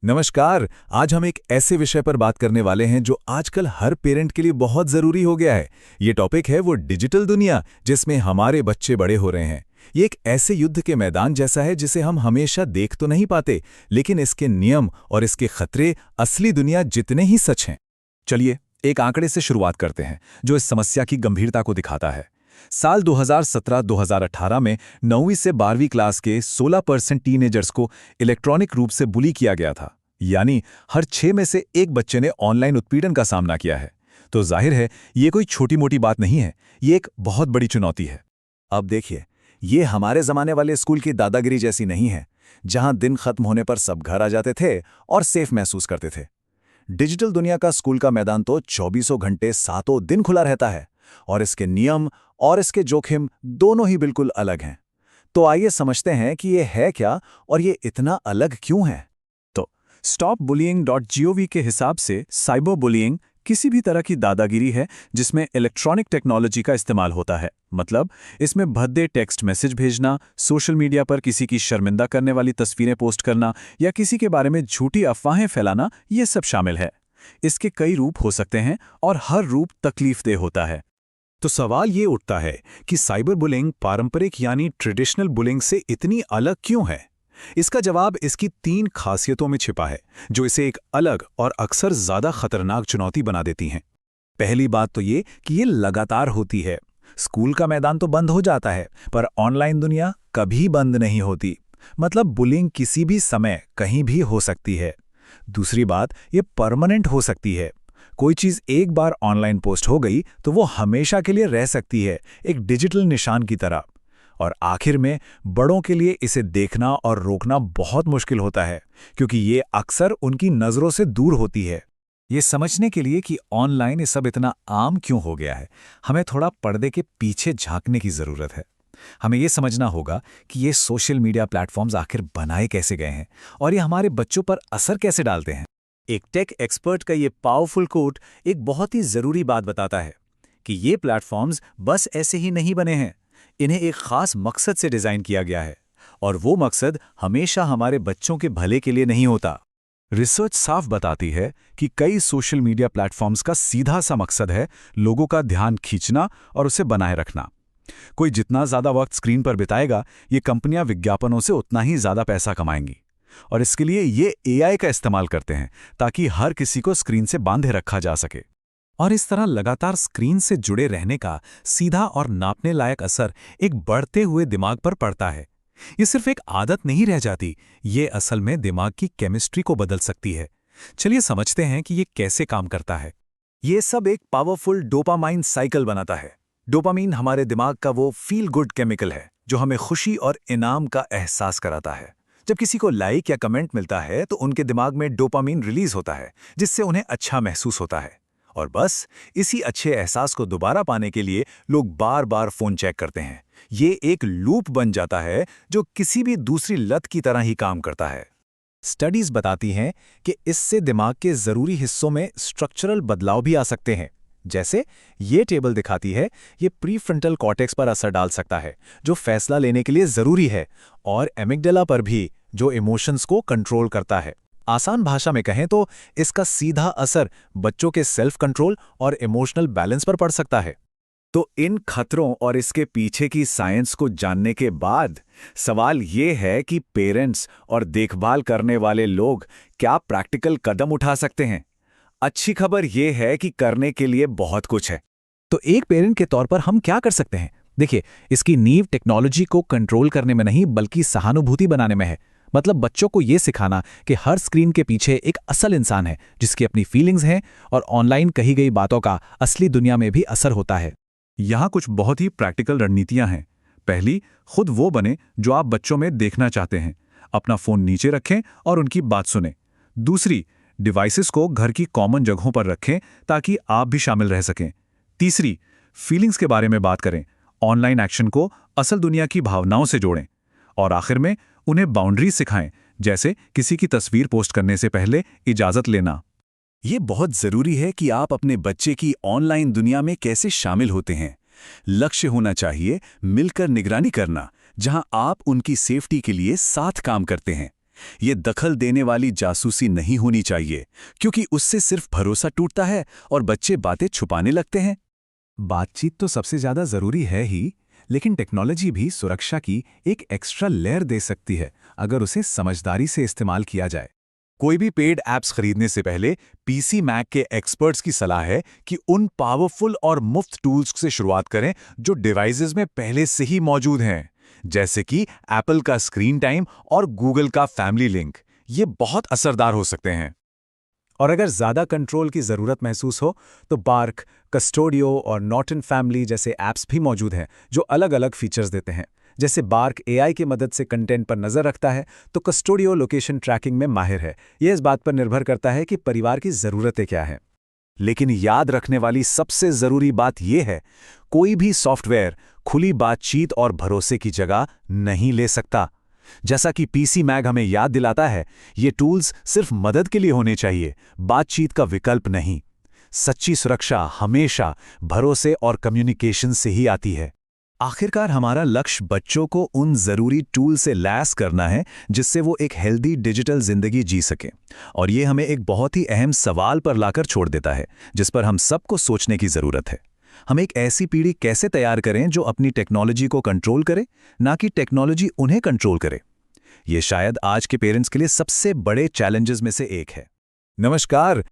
नमस्कार। आज हम एक ऐसे विषय पर बात करने वाले हैं जो आजकल हर पेरेंट के लिए बहुत जरूरी हो गया है। ये टॉपिक है वो डिजिटल दुनिया जिसमें हमारे बच्चे बड़े हो रहे हैं। ये एक ऐसे युद्ध के मैदान जैसा है जिसे हम हमेशा देख तो नहीं पाते, लेकिन इसके नियम और इसके खतरे असली दुनिया जितने ही सच हैं। चलिए एक आंकड़े से शुरुआत करते हैं जो इस समस्या की गंभीरता को दिखाता है। साल 2017-2018 में 9वीं से 12वीं क्लास के 16% टीनेजर्स को इलेक्ट्रॉनिक रूप से बुली किया गया था। यानी हर 6 में से एक बच्चे ने ऑनलाइन उत्पीड़न का सामना किया है। तो जाहिर है ये कोई छोटी मोटी बात नहीं है, ये एक बहुत बड़ी चुनौती है। अब देखिए, ये हमारे जमाने वाले स्कूल की दादागिरी जैसी नहीं है, जहां दिन खत्म होने पर सब घर आ जाते थे और सेफ महसूस करते थे। डिजिटल दुनिया का स्कूल का मैदान तो 24 घंटे सातों दिन खुला रहता है, और इसके नियम और इसके जोखिम दोनों ही बिल्कुल अलग हैं। तो आइए समझते हैं कि ये है क्या और ये इतना अलग क्यों है। तो stopbullying.gov के हिसाब से साइबर बुलियिंग किसी भी तरह की दादागिरी है जिसमें इलेक्ट्रॉनिक टेक्नोलॉजी का इस्तेमाल होता है। मतलब इसमें भद्दे टेक्स्ट मैसेज भेजना, सोशल मीडिया पर किसी की शर्मिंदा करने वाली तस्वीरें पोस्ट करना या किसी के बारे में झूठी अफवाहें फैलाना, ये सब शामिल है। इसके कई रूप हो सकते हैं और हर रूप तकलीफदेह होता है। तो सवाल ये उठता है कि साइबर बुलिंग पारंपरिक यानी ट्रेडिशनल बुलिंग से इतनी अलग क्यों है? इसका जवाब इसकी 3 खासियतों में छिपा है जो इसे एक अलग और अक्सर ज्यादा खतरनाक चुनौती बना देती हैं। पहली बात तो ये कि ये लगातार होती है। स्कूल का मैदान तो बंद हो जाता है, पर ऑनलाइन दुनिया कभी बंद नहीं होती। मतलब बुलिंग किसी भी समय कहीं भी हो सकती है। दूसरी बात, ये परमानेंट हो सकती है। कोई चीज एक बार ऑनलाइन पोस्ट हो गई तो वो हमेशा के लिए रह सकती है, एक डिजिटल निशान की तरह। और आखिर में बड़ों के लिए इसे देखना और रोकना बहुत मुश्किल होता है, क्योंकि ये अक्सर उनकी नजरों से दूर होती है। ये समझने के लिए कि ऑनलाइन ये सब इतना आम क्यों हो गया है, हमें थोड़ा पर्दे के पीछे झांकने की जरूरत है। हमें ये समझना होगा कि ये सोशल मीडिया प्लेटफॉर्म्स आखिर बनाए कैसे गए हैं और ये हमारे बच्चों पर असर कैसे डालते हैं। एक टेक एक्सपर्ट का ये पावरफुल कोट एक बहुत ही जरूरी बात बताता है कि ये प्लेटफॉर्म्स बस ऐसे ही नहीं बने हैं, इन्हें एक खास मकसद से डिजाइन किया गया है, और वो मकसद हमेशा हमारे बच्चों के भले के लिए नहीं होता। रिसर्च साफ बताती है कि कई सोशल मीडिया प्लेटफॉर्म्स का सीधा सा मकसद है लोगों का ध्यान खींचना और उसे बनाए रखना। कोई जितना ज्यादा वक्त स्क्रीन पर बिताएगा, ये कंपनियां विज्ञापनों से उतना ही ज्यादा पैसा कमाएंगी, और इसके लिए ये एआई का इस्तेमाल करते हैं ताकि हर किसी को स्क्रीन से बांधे रखा जा सके। और इस तरह लगातार स्क्रीन से जुड़े रहने का सीधा और नापने लायक असर एक बढ़ते हुए दिमाग पर पड़ता है। ये सिर्फ एक आदत नहीं रह जाती, ये असल में दिमाग की केमिस्ट्री को बदल सकती है। चलिए समझते हैं कि ये कैसे काम करता है। ये सब एक पावरफुल डोपामाइन साइकिल बनाता है। डोपामाइन हमारे दिमाग का वो फील गुड केमिकल है जो हमें खुशी और इनाम का एहसास कराता है। जब किसी को लाइक या कमेंट मिलता है तो उनके दिमाग में डोपामाइन रिलीज होता है, जिससे उन्हें अच्छा महसूस होता है। और बस इसी अच्छे एहसास को दोबारा पाने के लिए लोग बार बार फोन चेक करते हैं। ये एक लूप बन जाता है जो किसी भी दूसरी लत की तरह ही काम करता है। स्टडीज बताती हैं कि इससे दिमाग के जरूरी हिस्सों में स्ट्रक्चरल बदलाव भी आ सकते हैं। जैसे ये टेबल दिखाती है, ये प्रीफ्रंटल कॉर्टेक्स पर असर डाल सकता है जो फैसला लेने के लिए जरूरी है, और एमिगडाला पर भी जो इमोशंस को कंट्रोल करता है। आसान भाषा में कहें तो इसका सीधा असर बच्चों के सेल्फ कंट्रोल और इमोशनल बैलेंस पर पड़ सकता है। तो इन खतरों और इसके पीछे की साइंस को जानने के बाद सवाल ये है कि पेरेंट्स और देखभाल करने वाले लोग क्या प्रैक्टिकल कदम उठा सकते हैं। अच्छी खबर यह है कि करने के लिए बहुत कुछ है। तो एक पेरेंट के तौर पर हम क्या कर सकते हैं? देखिए, इसकी नींव टेक्नोलॉजी को कंट्रोल करने में नहीं बल्कि सहानुभूति बनाने में है। मतलब बच्चों को यह सिखाना कि हर स्क्रीन के पीछे एक असल इंसान है जिसकी अपनी फीलिंग्स हैं, और ऑनलाइन कही गई बातों का असली दुनिया में भी असर होता है। यहाँ कुछ बहुत ही प्रैक्टिकल रणनीतियां हैं। पहली, खुद वो बने जो आप बच्चों में देखना चाहते हैं। अपना फोन नीचे रखें और उनकी बात सुनें। दूसरी, डिवाइसेस को घर की कॉमन जगहों पर रखें ताकि आप भी शामिल रह सकें। तीसरी, फीलिंग्स के बारे में बात करें। ऑनलाइन एक्शन को असल दुनिया की भावनाओं से जोड़ें। और आखिर में उन्हें बाउंड्रीज सिखाएं, जैसे किसी की तस्वीर पोस्ट करने से पहले इजाजत लेना। ये बहुत जरूरी है कि आप अपने बच्चे की ऑनलाइन दुनिया में कैसे शामिल होते हैं। लक्ष्य होना चाहिए मिलकर निगरानी करना, जहां आप उनकी सेफ्टी के लिए साथ काम करते हैं। ये दखल देने वाली जासूसी नहीं होनी चाहिए, क्योंकि उससे सिर्फ भरोसा टूटता है और बच्चे बातें छुपाने लगते हैं। बातचीत तो सबसे ज्यादा जरूरी है ही, लेकिन टेक्नोलॉजी भी सुरक्षा की एक एक्स्ट्रा लेयर दे सकती है अगर उसे समझदारी से इस्तेमाल किया जाए। कोई भी पेड ऐप्स खरीदने से पहले पीसी मैक के एक्सपर्ट्स की सलाह है कि उन पावरफुल और मुफ्त टूल्स से शुरुआत करें जो डिवाइसेस में पहले से ही मौजूद हैं, जैसे कि एप्पल का स्क्रीन टाइम और गूगल का फैमिली लिंक। ये बहुत असरदार हो सकते हैं। और अगर ज़्यादा कंट्रोल की ज़रूरत महसूस हो तो बार्क, कस्टोडियो और नॉर्टन फैमिली जैसे ऐप्स भी मौजूद हैं जो अलग अलग फीचर्स देते हैं। जैसे बार्क एआई की मदद से कंटेंट पर नज़र रखता है, तो कस्टोडियो लोकेशन ट्रैकिंग में माहिर है। यह इस बात पर निर्भर करता है कि परिवार की ज़रूरतें क्या हैं। लेकिन याद रखने वाली सबसे ज़रूरी बात यह है, कोई भी सॉफ्टवेयर खुली बातचीत और भरोसे की जगह नहीं ले सकता। जैसा कि पीसी मैग हमें याद दिलाता है, ये टूल्स सिर्फ मदद के लिए होने चाहिए, बातचीत का विकल्प नहीं। सच्ची सुरक्षा हमेशा भरोसे और कम्युनिकेशन से ही आती है। आखिरकार हमारा लक्ष्य बच्चों को उन ज़रूरी टूल से लैस करना है जिससे वो एक हेल्दी डिजिटल ज़िंदगी जी सकें। और ये हमें एक बहुत ही अहम सवाल पर लाकर छोड़ देता है, जिस पर हम सबको सोचने की ज़रूरत है। हम एक ऐसी पीढ़ी कैसे तैयार करें जो अपनी टेक्नोलॉजी को कंट्रोल करे, ना कि टेक्नोलॉजी उन्हें कंट्रोल करे। ये शायद आज के पेरेंट्स के लिए सबसे बड़े चैलेंजेस में से एक है। नमस्कार,